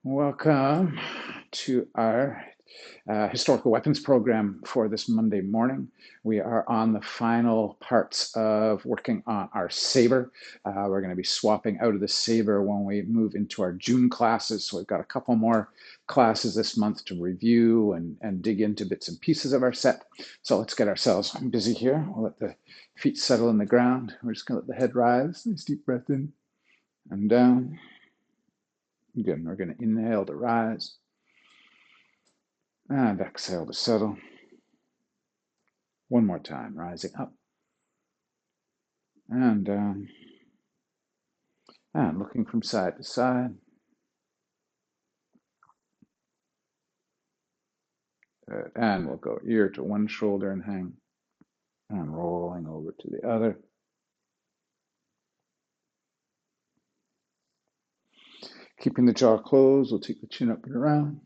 Welcome to our historical weapons program for this Monday morning. We are on the final parts of working on our saber. We're going to be swapping out of the saber when we move into our June classes. So we've got a couple more classes this month to review and dig into bits and pieces of our set. So let's get ourselves busy here. We'll let the feet settle in the ground. We're just going to let the head rise. Nice deep breath in and down. Again, we're going to inhale to rise and exhale to settle. One more time, rising up and down and looking from side to side. Good. And we'll go ear to one shoulder and hang and rolling over to the other. Keeping the jaw closed, we'll take the chin up and around.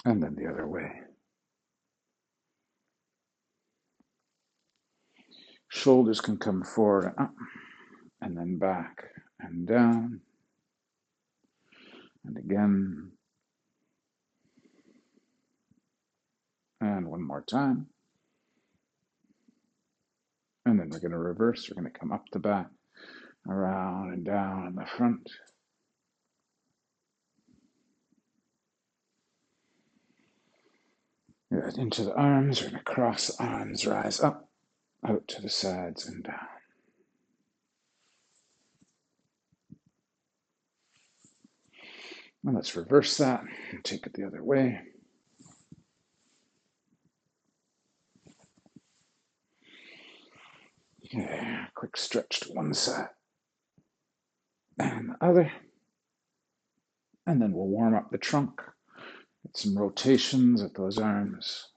And then the other way. Shoulders can come forward and up, and then back and down. And again. And one more time. And then we're going to reverse. We're going to come up the back, around and down in the front. Good. Into the arms. We're going to cross the arms, rise up, out to the sides and down. And let's reverse that and take it the other way. Okay, quick stretch to one side and the other. And then we'll warm up the trunk. Get some rotations at those arms.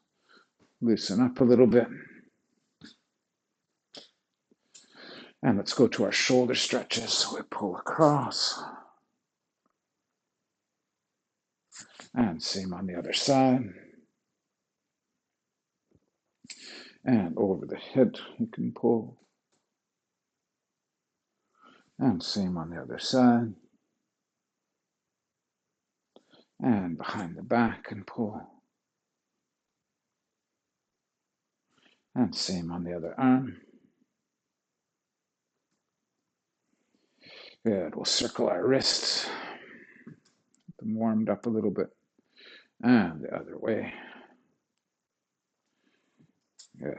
Loosen up a little bit. And let's go to our shoulder stretches. So we pull across. And same on the other side. And over the head, you can pull. And same on the other side. And behind the back and pull. And same on the other arm. Good. We'll circle our wrists. Get them warmed up a little bit. And the other way. Good.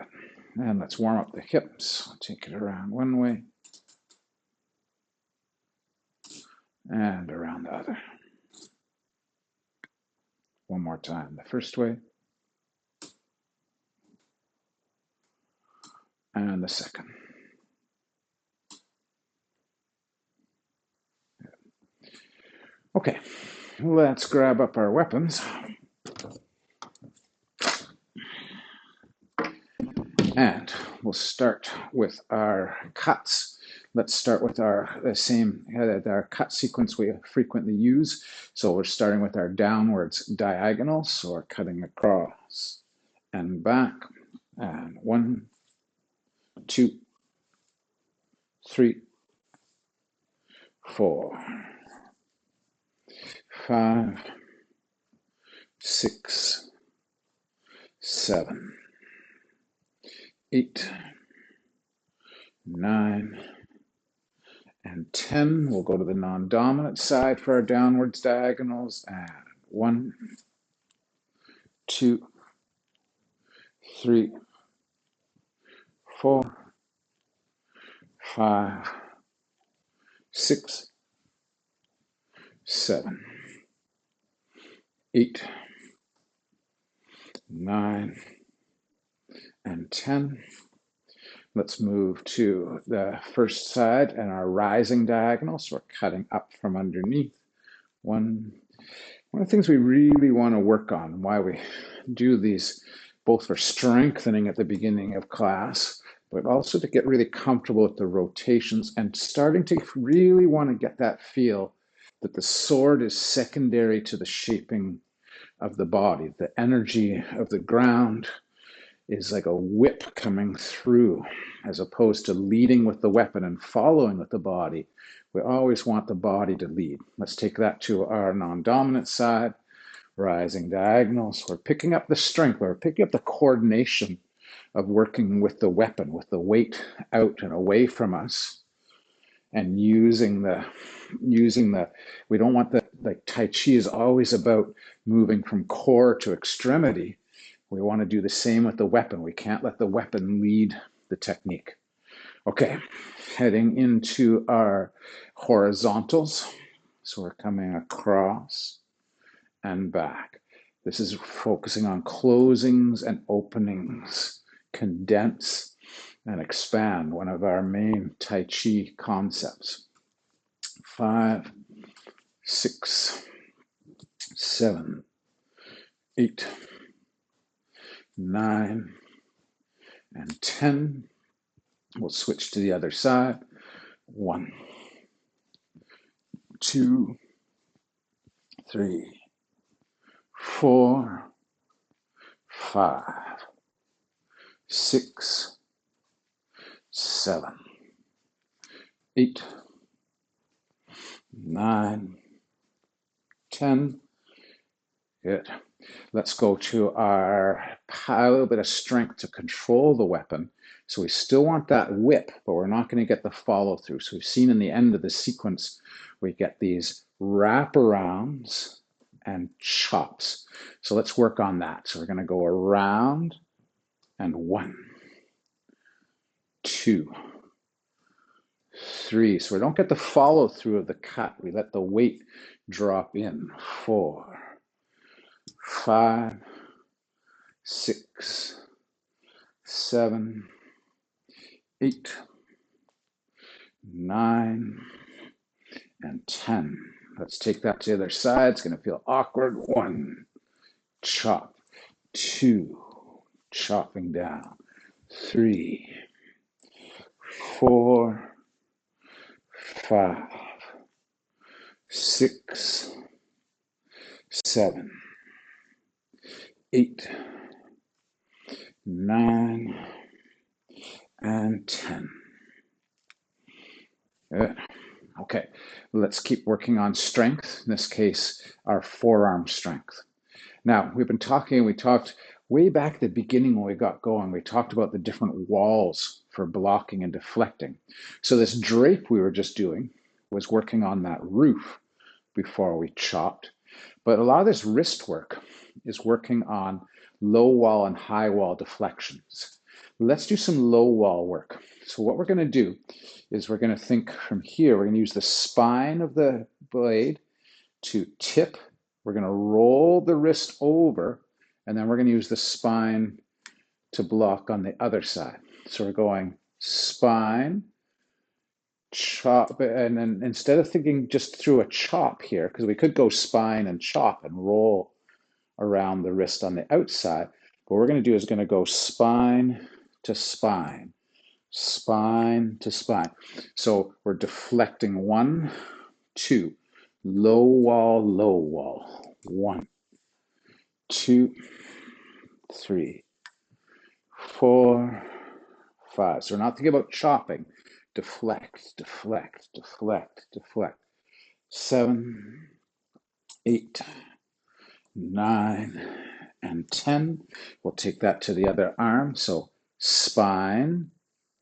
And let's warm up the hips. Take it around one way. And around the other. One more time. The first way. And the second. Okay, let's grab up our weapons. And we'll start with our cuts. Let's start with our cut sequence we frequently use. So we're starting with our downwards diagonal. So we're cutting across and back. And 1, 2, 3, 4, 5, 6, 7, 8, 9, and 10. We'll go to the non-dominant side for our downwards diagonals. And 1, 2, 3, 4, 5, 6, 7, 8, 9, and 10. Let's move to the first side and our rising diagonal. So we're cutting up from underneath. One of the things we really want to work on, why we do these, both for strengthening at the beginning of class, but also to get really comfortable with the rotations and starting to really want to get that feel that the sword is secondary to the shaping of the body. The energy of the ground is like a whip coming through, as opposed to leading with the weapon and following with the body. We always want the body to lead. Let's take that to our non-dominant side, rising diagonals. We're picking up the strength, we're picking up the coordination of working with the weapon, with the weight out and away from us, and using the we don't want the, like Tai Chi is always about moving from core to extremity. We want to do the same with the weapon. We can't let the weapon lead the technique. Okay, heading into our horizontals. So we're coming across and back. This is focusing on closings and openings, condense and expand, one of our main Tai Chi concepts. 5, 6, 7, 8, 9, and 10. We'll switch to the other side. 1, 2, 3, 4, 5, 6, 7, 8, 9, 10. Good. Let's go to our a little bit of strength to control the weapon. So we still want that whip, but we're not going to get the follow through. So we've seen in the end of the sequence, we get these wraparounds and chops. So let's work on that. So we're going to go around and 1, 2, 3. So we don't get the follow through of the cut. We let the weight drop in. 4, 5, 6, 7, 8, 9, and 10. Let's take that to the other side. It's going to feel awkward. 1, chop. 2, chopping down. 3, 4, 5, 6, 7, 8, 9, and 10. Good. Okay, let's keep working on strength. In this case, our forearm strength. Now, we talked way back at the beginning when we got going, we talked about the different walls for blocking and deflecting. So this drape we were just doing was working on that roof before we chopped. But a lot of this wrist work is working on low wall and high wall deflections. Let's do some low wall work. So what we're going to do is we're going to think from here, we're going to use the spine of the blade to tip. We're going to roll the wrist over, and then we're going to use the spine to block on the other side. So we're going spine, chop, and then instead of thinking just through a chop here, because we could go spine and chop and roll around the wrist on the outside, what we're going to do is going to go spine to spine, spine to spine. So we're deflecting 1, 2, low wall, 1, 2, 3, 4, 5. So we're not thinking about chopping. Deflect, deflect, deflect, deflect. 7, 8, 9, and 10. We'll take that to the other arm. So spine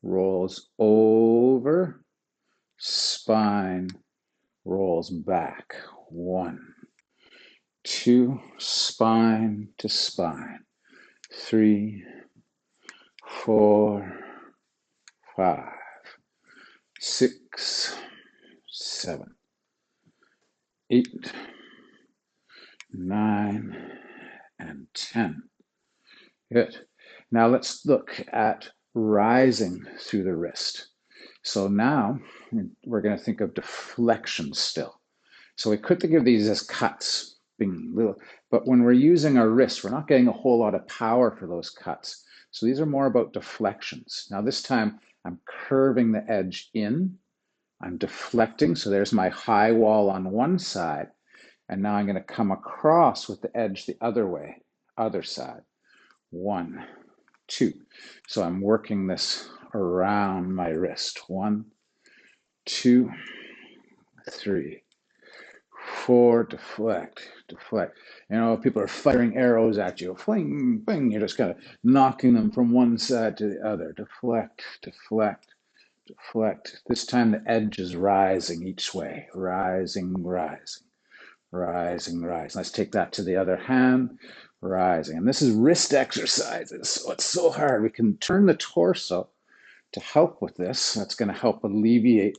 rolls over, spine rolls back. 1, 2, spine to spine. 3, 4, 5, 6, 7, 8, 9, and 10. Good. Now let's look at rising through the wrist. So now we're going to think of deflection still. So we could think of these as cuts, being little, but when we're using our wrist, we're not getting a whole lot of power for those cuts. So these are more about deflections. Now this time I'm curving the edge in, I'm deflecting. So there's my high wall on one side. And now I'm going to come across with the edge the other way, other side. 1, 2. So I'm working this around my wrist. 1, 2, 3, 4, deflect, deflect. You know, people are firing arrows at you. Fling, fling. You're just kind of knocking them from one side to the other. Deflect, deflect, deflect. This time the edge is rising each way. Rising, rising, rising, rising. Let's take that to the other hand. Rising. And this is wrist exercises. So it's so hard. We can turn the torso to help with this. That's going to help alleviate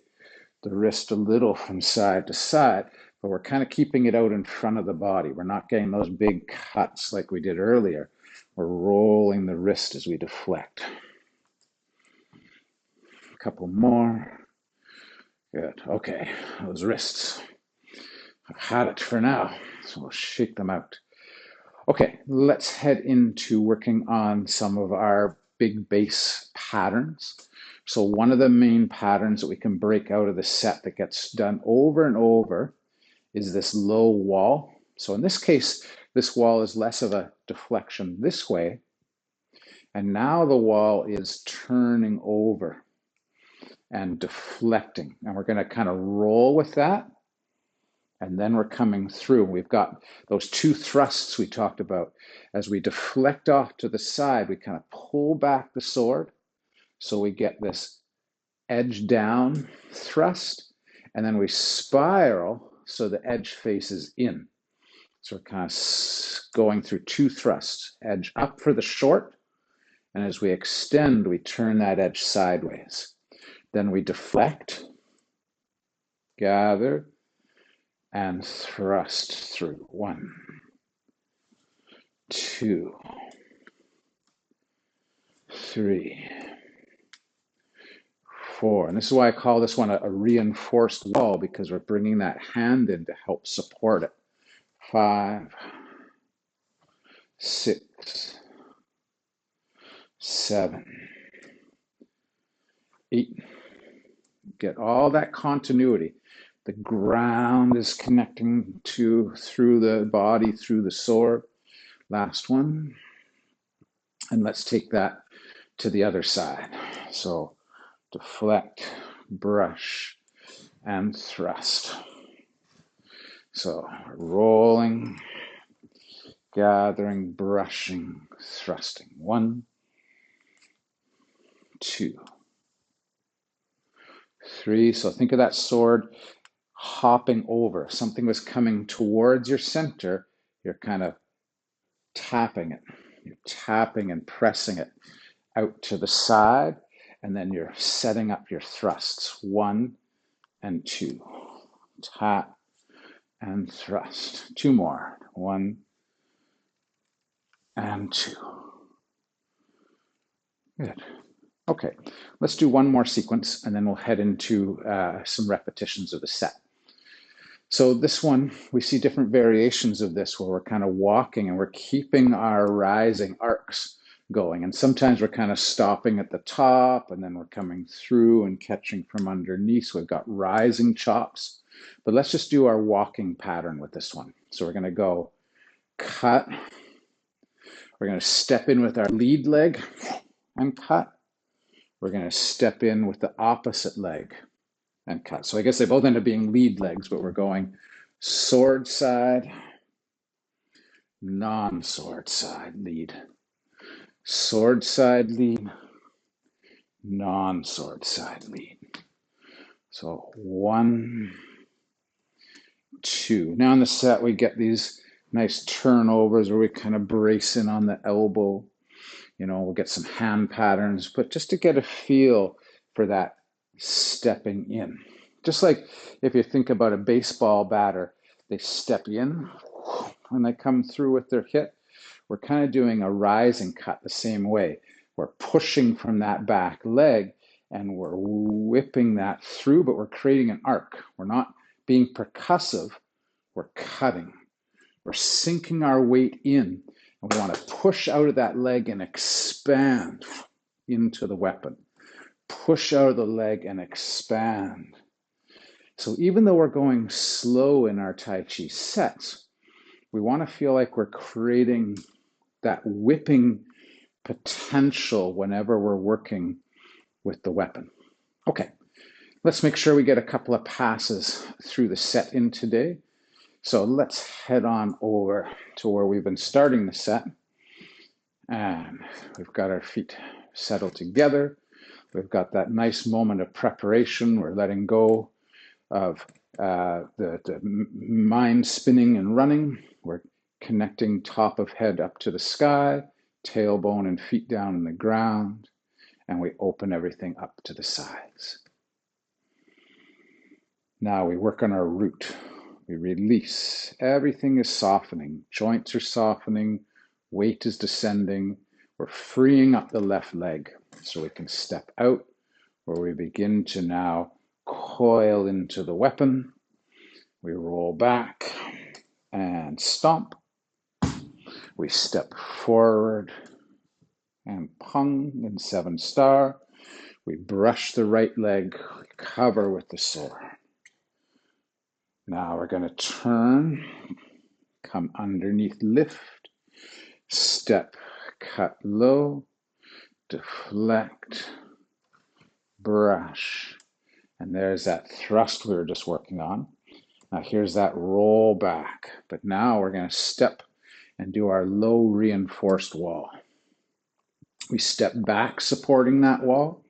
the wrist a little from side to side, but we're kind of keeping it out in front of the body. We're not getting those big cuts like we did earlier. We're rolling the wrist as we deflect. A couple more. Good. Okay, those wrists. I've had it for now, so we'll shake them out. Okay, let's head into working on some of our big base patterns. So one of the main patterns that we can break out of the set that gets done over and over is this low wall. So in this case, this wall is less of a deflection this way. And now the wall is turning over and deflecting. And we're going to kind of roll with that. And then we're coming through. We've got those 2 thrusts we talked about. As we deflect off to the side, we kind of pull back the sword. So we get this edge down thrust, and then we spiral so the edge faces in. So we're kind of going through 2 thrusts, edge up for the short, and as we extend, we turn that edge sideways. Then we deflect, gather, and thrust through. 1, 2, 3, 4. And this is why I call this one a reinforced wall, because we're bringing that hand in to help support it. 5, 6, 7, 8. Get all that continuity. The ground is connecting through the body, through the sword. Last one. And let's take that to the other side. So deflect, brush, and thrust. So rolling, gathering, brushing, thrusting. 1, 2, 3. So think of that sword hopping over. If something was coming towards your center, you're kind of tapping it. You're tapping and pressing it out to the side, and then you're setting up your thrusts. 1 and 2. Tap and thrust. 2 more. 1 and 2. Good. Okay, let's do one more sequence, and then we'll head into some repetitions of the set. So this one, we see different variations of this where we're kind of walking and we're keeping our rising arcs going. And sometimes we're kind of stopping at the top and then we're coming through and catching from underneath. So we've got rising chops. But let's just do our walking pattern with this one. So we're going to go cut. We're going to step in with our lead leg and cut. We're going to step in with the opposite leg and cut. So I guess they both end up being lead legs, but we're going sword side, non-sword side, lead. Sword side, lead, non-sword side, lead. So 1, 2. Now in the set, we get these nice turnovers where we kind of brace in on the elbow. You know, we'll get some hand patterns, but just to get a feel for that stepping in. Just like if you think about a baseball batter, they step in when they come through with their hit. We're kind of doing a rising cut the same way. We're pushing from that back leg and we're whipping that through, but we're creating an arc. We're not being percussive, we're cutting. We're sinking our weight in, and we want to push out of that leg and expand into the weapon. Push out of the leg and expand. So even though we're going slow in our Tai Chi sets, we want to feel like we're creating that whipping potential whenever we're working with the weapon. Okay, let's make sure we get a couple of passes through the set in today. So let's head on over to where we've been starting the set. And we've got our feet settled together. We've got that nice moment of preparation. We're letting go of the mind spinning and running. We're connecting top of head up to the sky, tailbone and feet down in the ground, and we open everything up to the sides. Now we work on our root. We release. Everything is softening. Joints are softening. Weight is descending. We're freeing up the left leg so we can step out where we begin to now coil into the weapon. We roll back and stomp. We step forward and pung in 7-star. We brush the right leg, cover with the sword. Now we're going to turn, come underneath, lift, step, cut low, deflect, brush. And there's that thrust we were just working on. Now here's that roll back. But now we're going to step and do our low reinforced wall. We step back supporting that wall.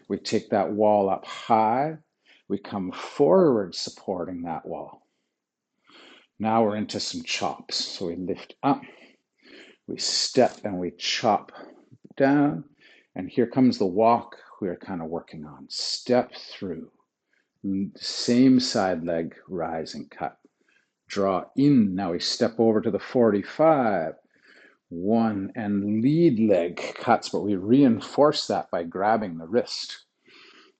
We take that wall up high. We come forward supporting that wall. Now we're into some chops. So we lift up, we step and we chop down. And here comes the walk we're kind of working on. Step through. Same side leg, rise and cut. Draw in. Now we step over to the 45. One and lead leg cuts, but we reinforce that by grabbing the wrist.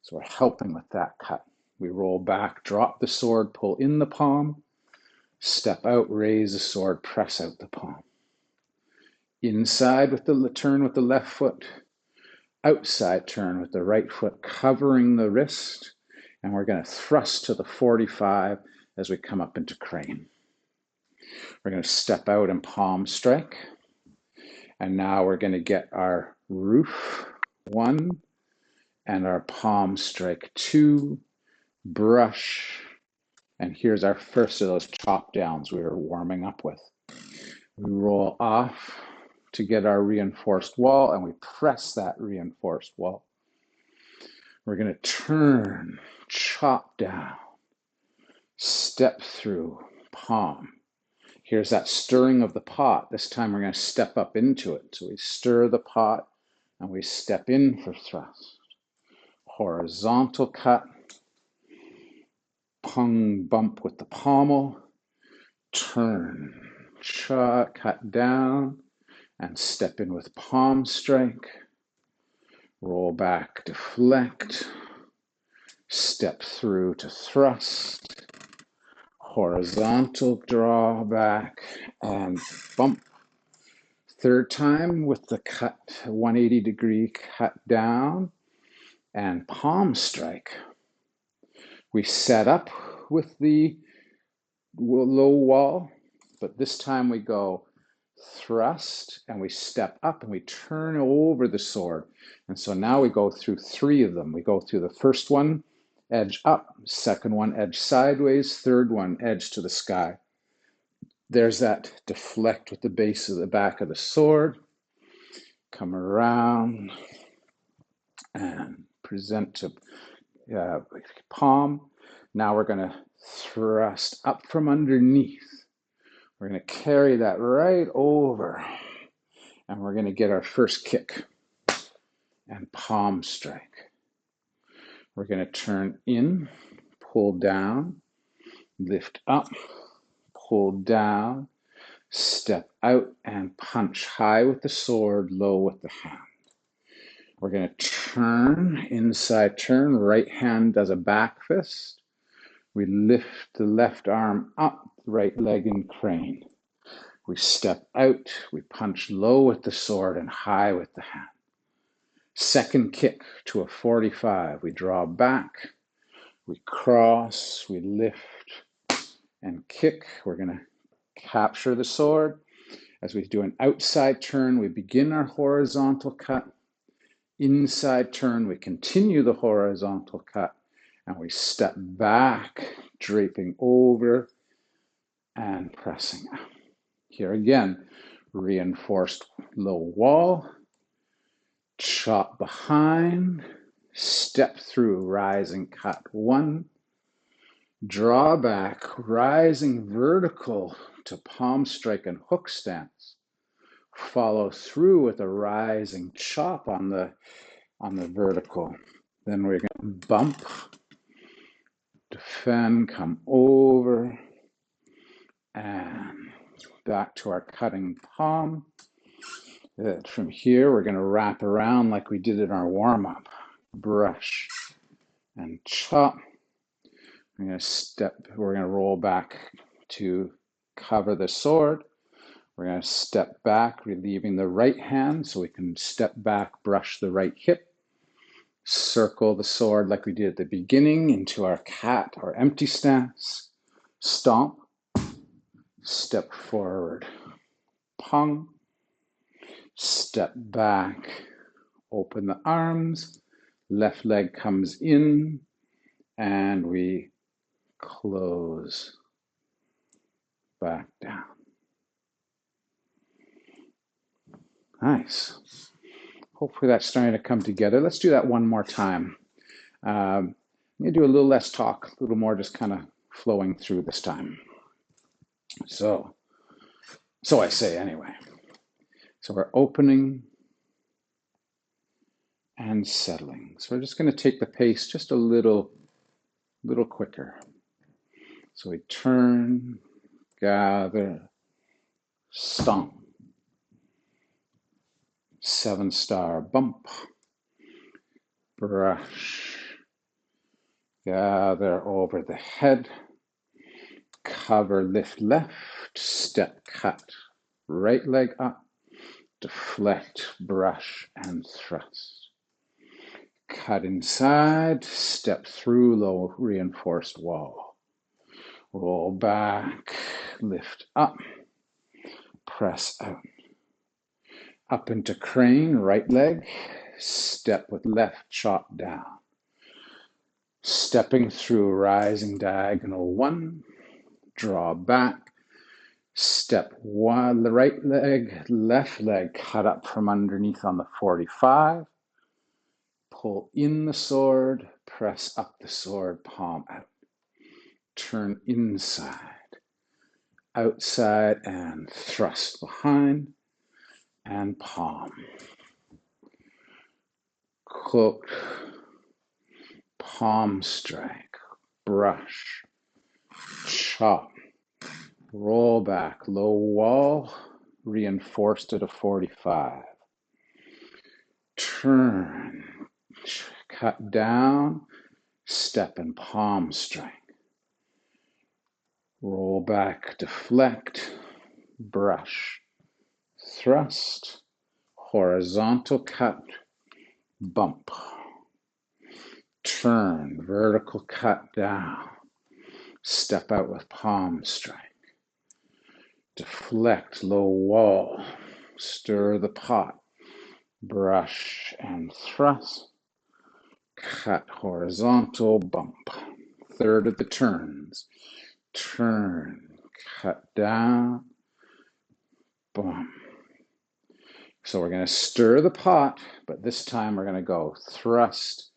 So we're helping with that cut. We roll back, drop the sword, pull in the palm, step out, raise the sword, press out the palm. Inside with the turn with the left foot, outside turn with the right foot, covering the wrist, and we're going to thrust to the 45 as we come up into crane. We're going to step out and palm strike. And now we're going to get our roof 1 and our palm strike 2, brush, and here's our first of those chop downs we were warming up with. We roll off to get our reinforced wall, and we press that reinforced wall. We're going to turn, chop down, step through, palm. Here's that stirring of the pot. This time we're going to step up into it. So we stir the pot and we step in for thrust. Horizontal cut, pung bump with the pommel, turn, cut down and step in with palm strike, roll back, deflect, step through to thrust, horizontal draw back and bump. Third time with the cut, 180-degree cut down and palm strike. We set up with the low wall, but this time we go thrust and we step up and we turn over the sword. And so now we go through 3 of them. We go through the first one, edge up, second one, edge sideways, third one, edge to the sky. There's that deflect with the base of the back of the sword. Come around and present to palm. Now we're going to thrust up from underneath. We're going to carry that right over. And we're going to get our first kick and palm strike. We're going to turn in, pull down, lift up, pull down, step out and punch high with the sword, low with the hand. We're going to turn, inside turn, right hand does a back fist. We lift the left arm up, right leg in crane. We step out, we punch low with the sword and high with the hand. Second kick to a 45. We draw back, we cross, we lift and kick. We're going to capture the sword As we do an outside turn, we begin our horizontal cut. Inside turn, we continue the horizontal cut, and we step back, draping over and pressing up. Here again, reinforced low wall, chop behind, step through, rising cut 1, draw back, rising vertical to palm strike and hook stance. Follow through with a rising chop on the vertical. Then we're going to bump, defend, come over, and back to our cutting palm. From here, we're going to wrap around like we did in our warm-up. Brush and chop. We're going to roll back to cover the sword. We're going to step back, relieving the right hand so we can step back, brush the right hip. Circle the sword like we did at the beginning into our cat or empty stance. Stomp. Step forward. Pong. Step back. Open the arms. Left leg comes in. And we close back down. Nice. Hopefully that's starting to come together. Let's do that one more time. I'm going to do a little less talk, a little more just kind of flowing through this time. So I say anyway. So we're opening and settling. So we're just going to take the pace just a little quicker. So we turn, gather, stomp. 7-star bump, brush, gather over the head, cover, lift left, step cut, right leg up, deflect, brush, and thrust. Cut inside, step through low reinforced wall. Roll back, lift up, press out. Up into crane, right leg, step with left, chop down. Stepping through rising diagonal 1, draw back, step 1, the right leg, left leg, cut up from underneath on the 45, pull in the sword, press up the sword, palm out. Turn inside, outside, and thrust behind, and palm. Cloak, palm strike, brush, chop, roll back, low wall, reinforced at a 45. Turn, cut down, step and palm strike. Roll back, deflect, brush, thrust, horizontal cut, bump. Turn, vertical cut down, step out with palm strike. Deflect, low wall, stir the pot, brush and thrust, cut, horizontal, bump. Third of the turns, turn, cut down, bump. So we're going to stir the pot, but this time we're going to go thrust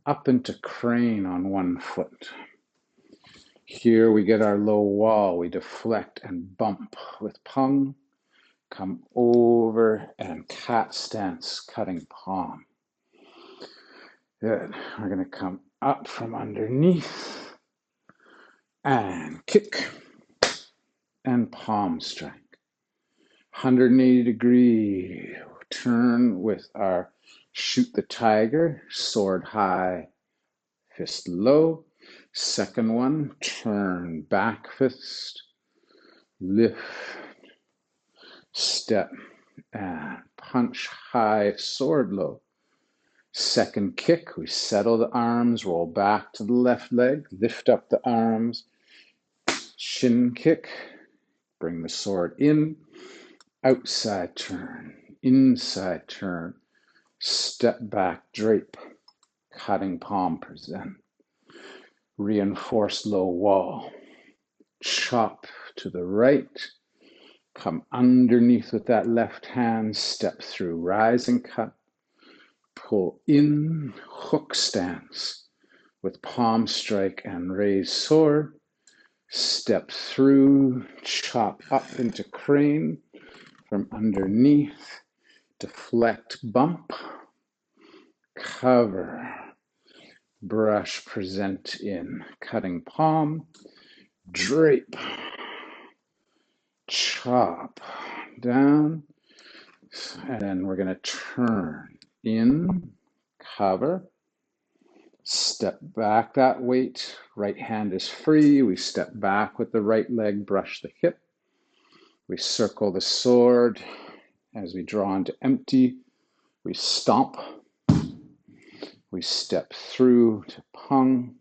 up into crane on one foot. Here we get our low wall, we deflect and bump with pung, come over and cat stance, cutting palm. Good, we're gonna come up from underneath and kick and palm strike. 180 degree turn with our shoot the tiger, sword high, fist low. Second one, turn back fist, lift, step, and punch high, sword low. Second kick, we settle the arms, roll back to the left leg, lift up the arms, shin kick, bring the sword in, outside turn, inside turn, step back, drape, cutting palm present, reinforce low wall, chop to the right, come underneath with that left hand, step through, rising cut, pull in, hook stance with palm strike and raise sword, step through, chop up into crane from underneath, deflect, bump, cover, brush, present in, cutting palm, drape, chop, down, and then we're going to turn in, cover, step back that weight, right hand is free, we step back with the right leg, brush the hip, we circle the sword as we draw into empty, we stomp, we step through to pung,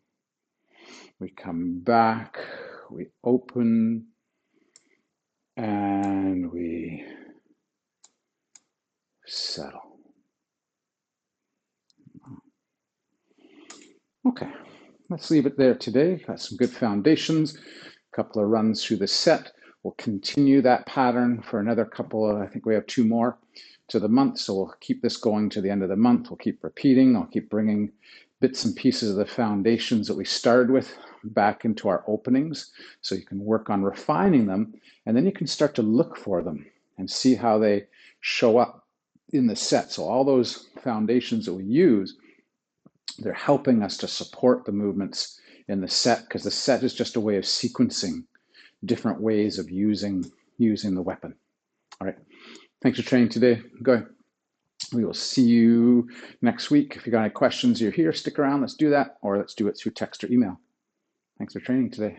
we come back, we open, and we settle. Okay, let's leave it there today. Got some good foundations, a couple of runs through the set. We'll continue that pattern for another couple of, I think we have 2 more to the month, so we'll keep this going to the end of the month. We'll keep repeating. I'll keep bringing bits and pieces of the foundations that we started with back into our openings, so you can work on refining them, and then you can start to look for them and see how they show up in the set. So all those foundations that we use, they're helping us to support the movements in the set, because the set is just a way of sequencing different ways of using the weapon. All right. Thanks for training today. Go. We will see you next week. If you got any questions, you're here, stick around. Let's do that, or let's do it through text or email. Thanks for training today.